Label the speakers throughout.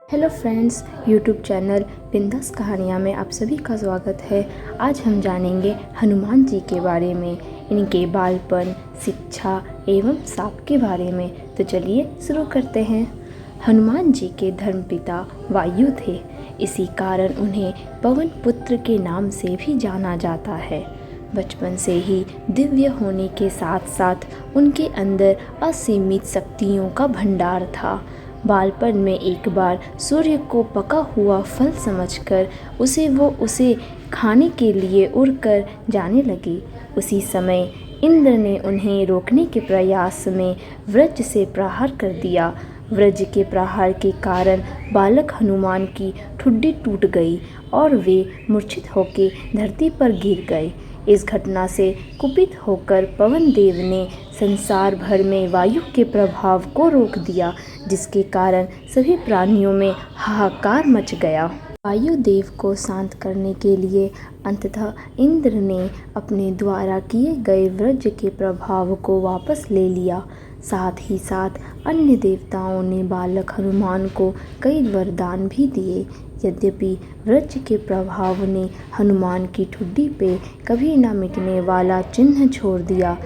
Speaker 1: Hello friends, YouTube channel बिंदास कहानियाँ में आप सभी का स्वागत है। आज हम जानेंगे हनुमान जी के बारे में, इनके बालपन, शिक्षा एवं साप के बारे में। तो चलिए शुरू करते हैं। हनुमान जी के धर्मपिता वायु थे, इसी कारण उन्हें पवन पुत्र के नाम से भी जाना जाता है। बचपन से ही दिव्य होने के साथ साथ उनके अंदर असीमित शक्तियों का भंडार था। बालपन में एक बार सूर्य को पका हुआ फल समझकर उसे खाने के लिए उड़कर जाने लगी। उसी समय इंद्र ने उन्हें रोकने के प्रयास में वज्र से प्रहार कर दिया। वज्र के प्रहार के कारण बालक हनुमान की ठुड्डी टूट गई और वे मूर्छित होकर धरती पर गिर गए। इस घटना से कुपित होकर पवन देव ने संसार भर में वायु के प्रभाव को रोक दिया, जिसके कारण सभी प्राणियों में हाहाकार मच गया। वायु देव को शांत करने के लिए अंततः इंद्र ने अपने द्वारा किए गए वज्र के प्रभाव को वापस ले लिया। साथ ही साथ अन्य देवताओं ने बालक हनुमान को कई वरदान भी दिए। यद्यपि वज्र के प्रभाव ने हनुमान की ठुड्डी पे कभी न मिटने वाला चिन्ह छोड़ दिया।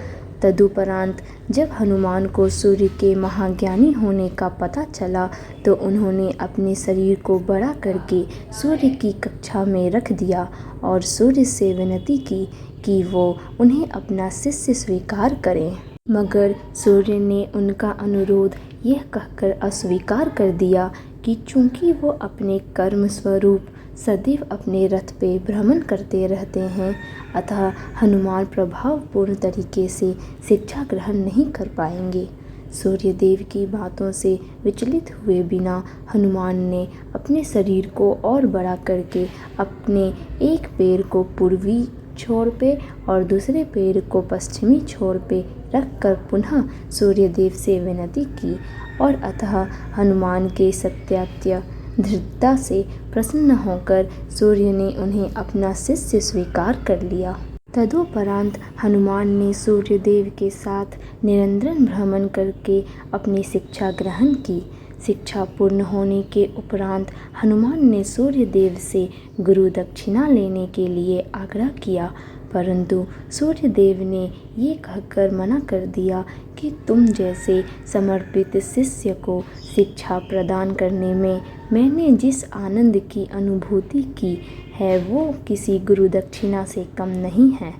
Speaker 1: तदुपरांत जब हनुमान को सूर्य के महाज्ञानी होने का पता चला तो उन्होंने अपने शरीर को बड़ा करके सूर्य की कक्षा में रख दिया और सूर्य से विनती की कि वो उन्हें अपना शिष्य स्वीकार करें। मगर सूर्य ने उनका अनुरोध यह कहकर अस्वीकार कर दिया कि चूंकि वो अपने कर्म स्वरूप सदैव अपने रथ पे भ्रमण करते रहते हैं, अतः हनुमान प्रभावपूर्ण तरीके से शिक्षा ग्रहण नहीं कर पाएंगे। सूर्यदेव की बातों से विचलित हुए बिना हनुमान ने अपने शरीर को और बड़ा करके अपने एक पैर को पूर्वी छोर पे और दूसरे पैर को पश्चिमी छोर पे रखकर पुनः सूर्यदेव से विनती की और अतः हनुमान के सत्यात्य दृढ़ता से प्रसन्न होकर सूर्य ने उन्हें अपना शिष्य स्वीकार कर लिया। तदुपरांत हनुमान ने सूर्यदेव के साथ निरंतर भ्रमण करके अपनी शिक्षा ग्रहण की। शिक्षा पूर्ण होने के उपरांत हनुमान ने सूर्यदेव से गुरु दक्षिणा लेने के लिए आग्रह किया, परंतु सूर्यदेव ने ये कहकर मना कर दिया कि तुम जैसे समर्पित शिष्य को शिक्षा प्रदान करने में मैंने जिस आनंद की अनुभूति की है वो किसी गुरु दक्षिणा से कम नहीं है।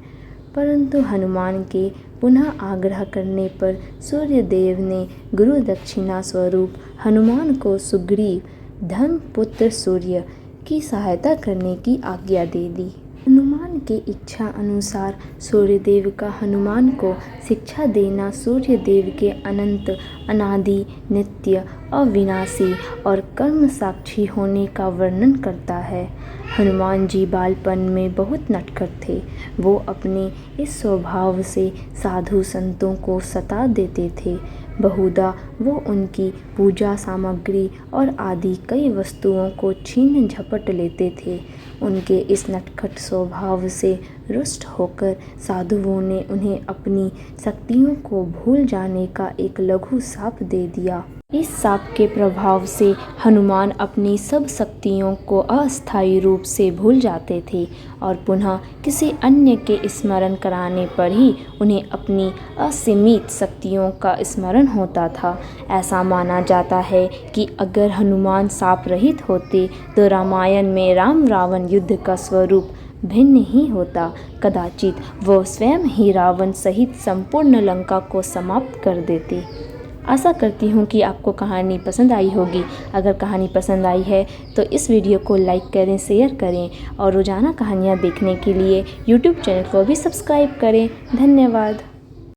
Speaker 1: परंतु हनुमान के पुनः आग्रह करने पर सूर्यदेव ने गुरु दक्षिणा स्वरूप हनुमान को सुग्रीव धर्मपुत्र सूर्य की सहायता करने की आज्ञा दे दी। हनुमान की इच्छा अनुसार सूर्यदेव का हनुमान को शिक्षा देना सूर्यदेव के अनंत, अनादि, नित्य, अविनाशी और कर्म साक्षी होने का वर्णन करता है। हनुमान जी बालपन में बहुत नटखट थे। वो अपने इस स्वभाव से साधु संतों को सता देते थे। बहुधा वो उनकी पूजा सामग्री और आदि कई वस्तुओं को छीन झपट लेते थे। उनके इस नटखट स्वभाव से रुष्ट होकर साधुओं ने उन्हें अपनी शक्तियों को भूल जाने का एक लघु शाप दे दिया। इस शाप के प्रभाव से हनुमान अपनी सब शक्तियों को अस्थायी रूप से भूल जाते थे और पुनः किसी अन्य के स्मरण कराने पर ही उन्हें अपनी असीमित शक्तियों का स्मरण होता था। ऐसा माना जाता है कि अगर हनुमान शाप रहित होते तो रामायण में राम रावण युद्ध का स्वरूप भिन्न ही होता। कदाचित वो स्वयं ही रावण सहित संपूर्ण लंका को समाप्त कर देते। आशा करती हूँ कि आपको कहानी पसंद आई होगी। अगर कहानी पसंद आई है तो इस वीडियो को लाइक करें, शेयर करें और रोज़ाना कहानियाँ देखने के लिए यूट्यूब चैनल को भी सब्सक्राइब करें। धन्यवाद।